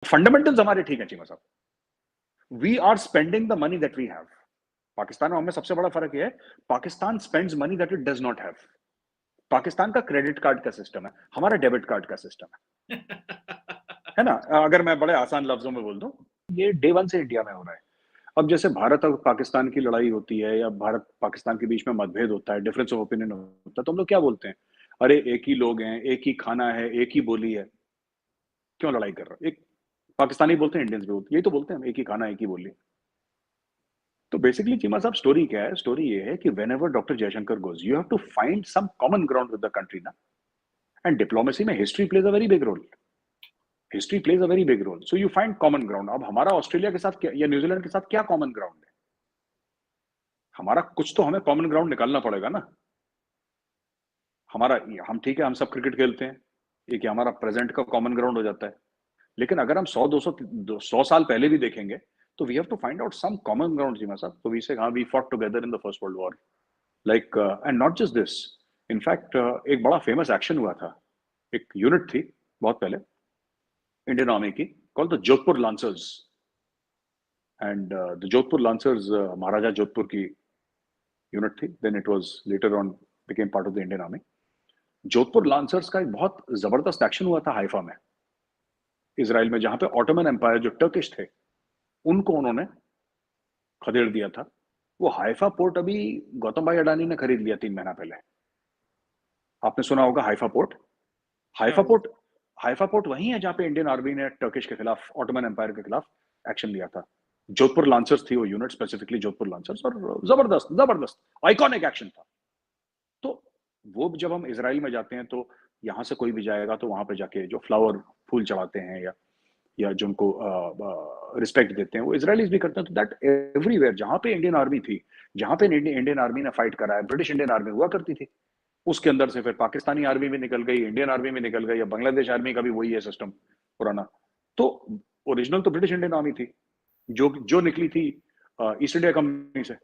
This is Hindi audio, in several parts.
फंडामेंटल्स हमारे ठीक है Cheema Sahab. We are spending the money that we have. Pakistan और हमें सबसे बड़ा फर्क यह है, Pakistan spends money that it does not have. Pakistan का क्रेडिट कार्ड का सिस्टम है, हमारा डेबिट कार्ड का सिस्टम है ना। अगर मैं बड़े आसान लफ्जों में बोल दूं, ये डे वन से इंडिया में हो रहा है। अब जैसे भारत और पाकिस्तान की लड़ाई होती है या भारत पाकिस्तान के बीच में मतभेद होता है, डिफरेंस ऑफ ओपिनियन होता है, तो हम लोग क्या बोलते हैं? अरे एक ही लोग हैं, एक ही खाना है, एक ही बोली है, क्यों लड़ाई कर रहे हो? एक पाकिस्तानी बोलते हैं, इंडियंस भी बोलते हैं, यही तो बोलते हैं, एक ही खाना, एक ही बोली। तो बेसिकली चीमा साहब, स्टोरी क्या है? स्टोरी ये है कि whenever doctor Jaishankar goes, you have to find some common ground with the country ना। एंड डिप्लोमेसी में history plays a very big role. History plays a very big role, so you find common ground. अब हमारा ऑस्ट्रेलिया के साथ या न्यूजीलैंड के साथ क्या कॉमन ग्राउंड है? हमारा कुछ तो हमें कॉमन ग्राउंड निकालना पड़ेगा ना। हमारा, हम ठीक है, हम सब क्रिकेट खेलते हैं, एक हमारा प्रेजेंट का कॉमन ग्राउंड हो जाता है। लेकिन अगर हम 100 साल पहले भी देखेंगे, तो we have to find out some common ground जीमा साहब। तो वी से, हाँ, we fought together in the first world war, like, and not just this. In fact एक बड़ा फेमस एक्शन हुआ था, एक यूनिट थी बहुत पहले इंडियन आर्मी की, called the Jodhpur lancers. And the Jodhpur lancers maharaja Jodhpur की यूनिट थी। Then it was later on became part of the Indian army. Jodhpur lancers का एक बहुत जबरदस्त एक्शन हुआ था हाइफा में, इसराइल में, जहां पे ऑटोमन एम्पायर जो टर्किश थे, उनको उन्होंने खदेड़ दिया था। वो हाइफा पोर्ट अभी गौतम भाई अडानी ने खरीद लिया 3 महीना पहले। आपने सुना होगा Haifa port. Haifa port, Haifa port वही है जहां पे इंडियन आर्मी ने टर्किश के खिलाफ, ऑटोमन एम्पायर के खिलाफ एक्शन लिया था। जोधपुर लांसर्स थी वो यूनिट, स्पेसिफिकली जोधपुर लांसर्स, और जबरदस्त जबरदस्त आइकॉनिक एक्शन था। तो वो जब हम इसराइल में जाते हैं, तो यहाँ से कोई भी जाएगा तो वहां पे जाके जो फ्लावर, फूल चढ़ाते हैं, या जो उनको रिस्पेक्ट देते हैं, वो इसराइलीज भी करते हैं। तो दैट एवरीवेयर जहां पे इंडियन आर्मी थी, जहां पे इंडियन आर्मी ने फाइट करा है, ब्रिटिश इंडियन आर्मी हुआ करती थी, उसके अंदर से फिर पाकिस्तानी आर्मी भी निकल गई, इंडियन आर्मी भी निकल गई, या बांग्लादेश आर्मी का भी वही है सिस्टम पुराना। तो ओरिजिनल तो ब्रिटिश इंडियन आर्मी थी, जो जो निकली थी ईस्ट इंडिया कंपनी से,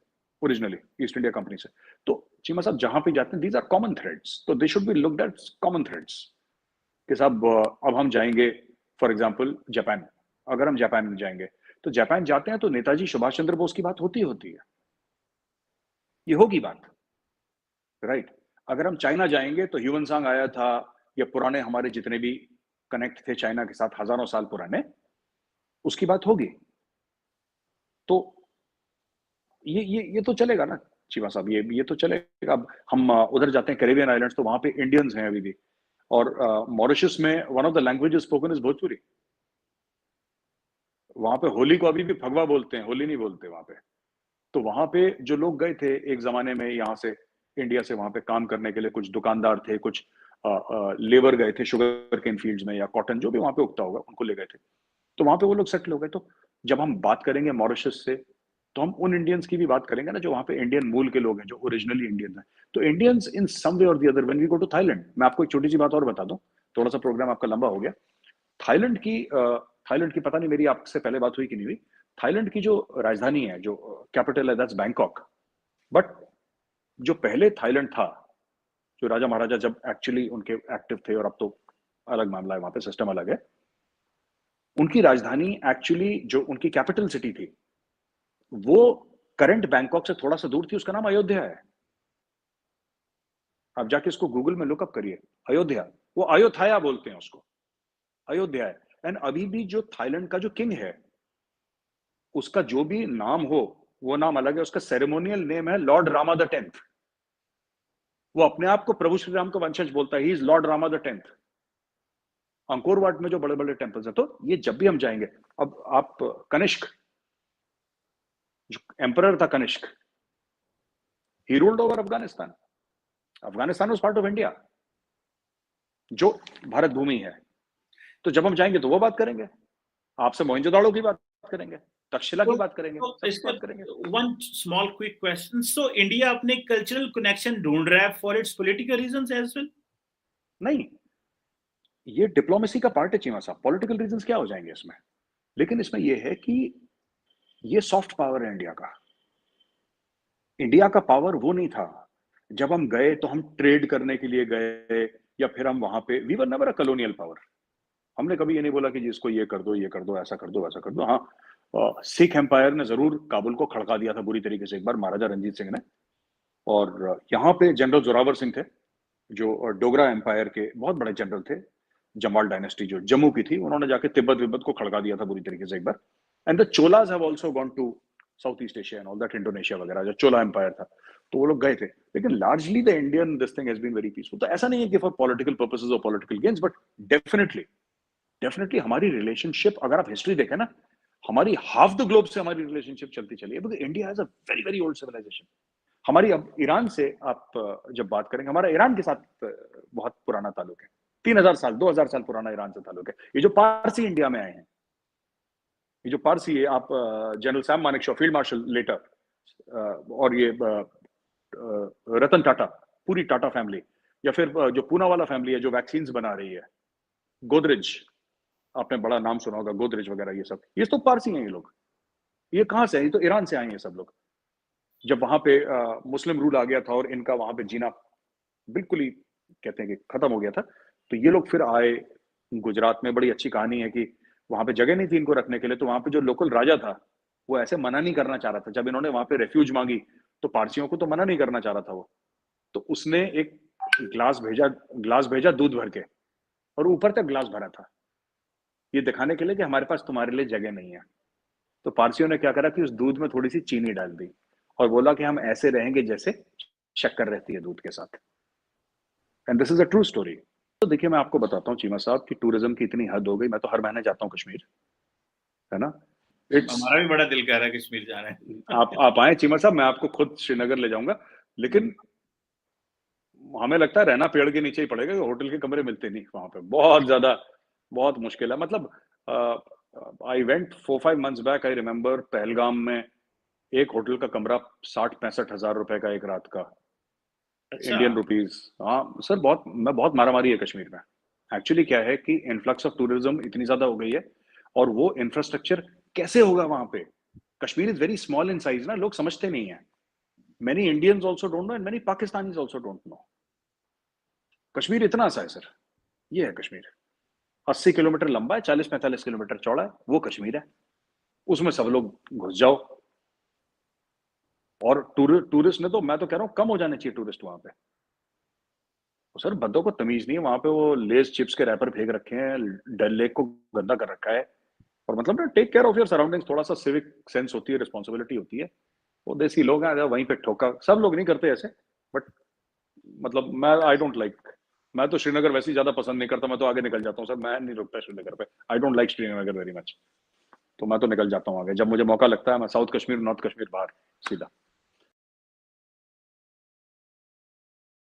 ओरिजिनली ईस्ट इंडिया कंपनी से। तो चीमा साहब जहां पे जाते हैं, दीज आर कॉमन थ्रेड्स, तो they should be looked at common threads कि साहब, अब हम जाएंगे फॉर एग्जांपल जापान। अगर हम जापान में जाएंगे, तो जापान जाते हैं तो नेताजी सुभाष चंद्र बोस की बात होती होती है, ये होगी बात, राइट। अगर हम चाइना जाएंगे तो ह्यूमन सांग आया था, या पुराने हमारे जितने भी कनेक्ट थे चाइना के साथ हजारों साल पुराने, उसकी बात होगी। तो ये तो चलेगा ना शिवा साहब, ये तो चलेगा। अब हम उधर जाते हैं कैरेबियन आइलैंड्स, तो वहां पे इंडियंस हैं अभी भी। और मॉरिशस में one of the languages spoken is Bhojpuri. वहां पे होली को अभी भी फगवा बोलते हैं, होली नहीं बोलते वहां पे। तो वहां पे जो लोग गए थे एक जमाने में यहाँ से, इंडिया से, वहां पे काम करने के लिए, कुछ दुकानदार थे, कुछ लेबर गए थे शुगर केन फील्ड्स में, या कॉटन जो भी वहां पे उगता होगा, उनको ले गए थे। तो वहां पे वो लोग सेटल हो गए। तो जब हम बात करेंगे मॉरिशस से, तो हम उन इंडियंस की भी बात करेंगे ना जो वहां पे इंडियन मूल के लोग हैं, जो ओरिजिनली इंडियन हैं। तो इंडियंस इन सम वे और the other, when we go to Thailand, मैं आपको एक छोटी सी बात और बता दूं, थोड़ा सा प्रोग्राम आपका लंबा हो गया। थाईलैंड की थाईलैंड की, पता नहीं मेरी आपसे पहले बात हुई कि नहीं हुई, थाईलैंड की जो राजधानी है, जो कैपिटल है, दैट्स बैंकॉक। बट जो पहले थाईलैंड था, जो राजा महाराजा जब एक्चुअली उनके एक्टिव थे, और अब तो अलग मामला है, वहां पे सिस्टम अलग है, उनकी राजधानी एक्चुअली, जो उनकी कैपिटल सिटी थी, वो करंट बैंकॉक से थोड़ा सा दूर थी, उसका नाम अयोध्या है। आप जाके इसको गूगल में लुकअप करिए, अयोध्या। वो अयोध्या बोलते हैं उसको, अयोध्या है। एंड अभी भी जो थाईलैंड का जो किंग है, उसका जो भी नाम हो, वो नाम अलग है, उसका सेरेमोनियल नेम है लॉर्ड रामा द 10th। वो अपने आप को प्रभु श्री राम का वंशज बोलता है, he is Lord Rama the 10th। Angkor Wat में जो बड़े बड़े टेम्पल्स हैं, तो ये जब भी हम जाएंगे, अब आप कनिष्क, जो एम्परर था Kanishka, he ruled over Afghanistan. Afghanistan was part of India, जो भारत भूमि है। तो जब हम जाएंगे तो वो बात करेंगे, आपसे मोहनजोदाड़ो की बात करेंगे, तक्षशिला की बात करेंगे, सबकी बात करेंगे। One small quick question, so India अपने कल्चरल कनेक्शन ढूंढ रहा है for its political reasons as well? नहीं, ये डिप्लोमेसी का पार्ट है चीमा साहब, पॉलिटिकल रीजंस क्या हो जाएंगे इसमें? लेकिन इसमें यह है कि ये सॉफ्ट पावर है इंडिया का। इंडिया का पावर वो नहीं था। जब हम गए तो हम ट्रेड करने के लिए गए, या फिर हम वहां पे, we were never a colonial power. हमने कभी ये नहीं बोला कि जी इसको ये कर दो, ये कर दो, ऐसा कर दो, वैसा कर दो। हाँ, सिख एम्पायर ने जरूर काबुल को खड़का दिया था बुरी तरीके से एक बार, महाराजा रंजीत सिंह ने। और यहाँ पे जनरल जोरावर सिंह थे, जो डोगरा एम्पायर के बहुत बड़े जनरल थे। जमाल डायनेस्टी जो जम्मू की थी, उन्होंने जाके तिब्बत विब्बत को खड़का दिया था बुरी तरीके से एक बार। And the Cholas have also gone to south east Asia and all that, Indonesia वगैरह, जो चोला एम्पायर था, तो वो लोग गए थे। लेकिन largely the Indian this thing has been very peaceful. तो ऐसा नहीं है कि फॉर पॉलिटिकल पर्पसेस और political gains, but definitely definitely हमारी रिलेशनशिप, अगर आप हिस्ट्री देखें ना, हमारी हाफ द ग्लोब से हमारी रिलेशनशिप चलती चली है, because India has a very very old civilization. हमारी अब ईरान से आप जब बात करेंगे, हमारा ईरान के साथ बहुत पुराना ताल्लुक है। 3000 साल 2000 साल पुराना ईरान से ताल्लुक है। ये जो पारसी इंडिया में आए हैं, ये जो पारसी है, आप general Sam Manekshaw, field marshal later, और ये रतन टाटा, पूरी टाटा फैमिली, या फिर जो पूना वाला फैमिली है जो वैक्सीन्स बना रही है, गोदरेज, आपने बड़ा नाम सुना होगा, गोदरेज वगैरह, ये तो पारसी हैं ये लोग। ये कहाँ से है? ये तो ईरान से आए हैं सब लोग। जब वहां पे मुस्लिम रूल आ गया था और इनका वहां पे जीना बिल्कुल ही कहते हैं कि खत्म हो गया था, तो ये लोग फिर आए गुजरात में। बड़ी अच्छी कहानी है कि वहां पे जगह नहीं थी इनको रखने के लिए, तो वहां पे जो लोकल राजा था वो ऐसे मना नहीं करना चाह रहा था। जब इन्होंने वहां पे रेफ्यूज मांगी तो पारसियों को तो मना नहीं करना चाह रहा था वो, तो उसने एक ग्लास भेजा दूध भर के, और ऊपर तक ग्लास भरा था, ये दिखाने के लिए कि हमारे पास तुम्हारे लिए जगह नहीं है। तो पारसियों ने क्या करा कि उस दूध में थोड़ी सी चीनी डाल दी और बोला कि हम ऐसे रहेंगे जैसे शक्कर रहती है दूध के साथ। And this is a true story. तो देखिए, मैं आपको बताता हूँ चीमा साहब कि टूरिज्म की इतनी हद हो गई। मैं तो हर महीने जाता हूँ कश्मीर, है ना। हमारा भी बड़ा दिल कर रहा है कश्मीर जाना है। आप आए चीमा साहब, मैं आपको खुद श्रीनगर ले जाऊंगा, लेकिन हमें लगता है रहना पेड़ के नीचे ही पड़ेगा, होटल के कमरे मिलते नहीं वहां पे, बहुत ज्यादा, बहुत मुश्किल है। मतलब I went 4-5 months back, I remember Pahalgam में एक होटल का कमरा 60-65 हजार रुपए का एक रात का, अच्छा। Indian rupees. हाँ सर, बहुत मारामारी है कश्मीर में। एक्चुअली क्या है कि इन्फ्लक्स ऑफ टूरिज्म इतनी ज्यादा हो गई है, और वो इंफ्रास्ट्रक्चर कैसे होगा वहां पे। Kashmir is very small in size ना, लोग समझते नहीं है। Many Indians also don't know and many Pakistanis also don't know. Kashmir इतना सा है सर, ये है कश्मीर। 80 किलोमीटर लंबा है, 40-45 किलोमीटर चौड़ा है, वो कश्मीर है। उसमें सब लोग घुस जाओ। और टूरिस्ट ने तो, मैं तो कह रहा हूँ कम हो जाने चाहिए टूरिस्ट वहां पे। सर बंदों को तमीज नहीं है वहां पे, वो लेस चिप्स के रैपर फेंक रखे हैं, डल लेक को गंदा कर रखा है। और मतलब ना, take care of your surroundings, थोड़ा सा सिविक सेंस होती है, रिस्पॉन्सिबिलिटी होती है। वो देसी लोग हैं, वहीं पे ठोका, सब लोग नहीं करते ऐसे, बट मतलब मैं आई डोंट लाइक, मैं तो श्रीनगर वैसे ही ज्यादा पसंद नहीं करता, मैं तो आगे निकल जाता हूँ सर, मैं नहीं रुकता श्रीनगर पे। I don't like Srinagar very much, तो मैं तो निकल जाता हूँ आगे। जब मुझे मौका लगता है मैं साउथ कश्मीर, नॉर्थ कश्मीर, बाहर सीधा।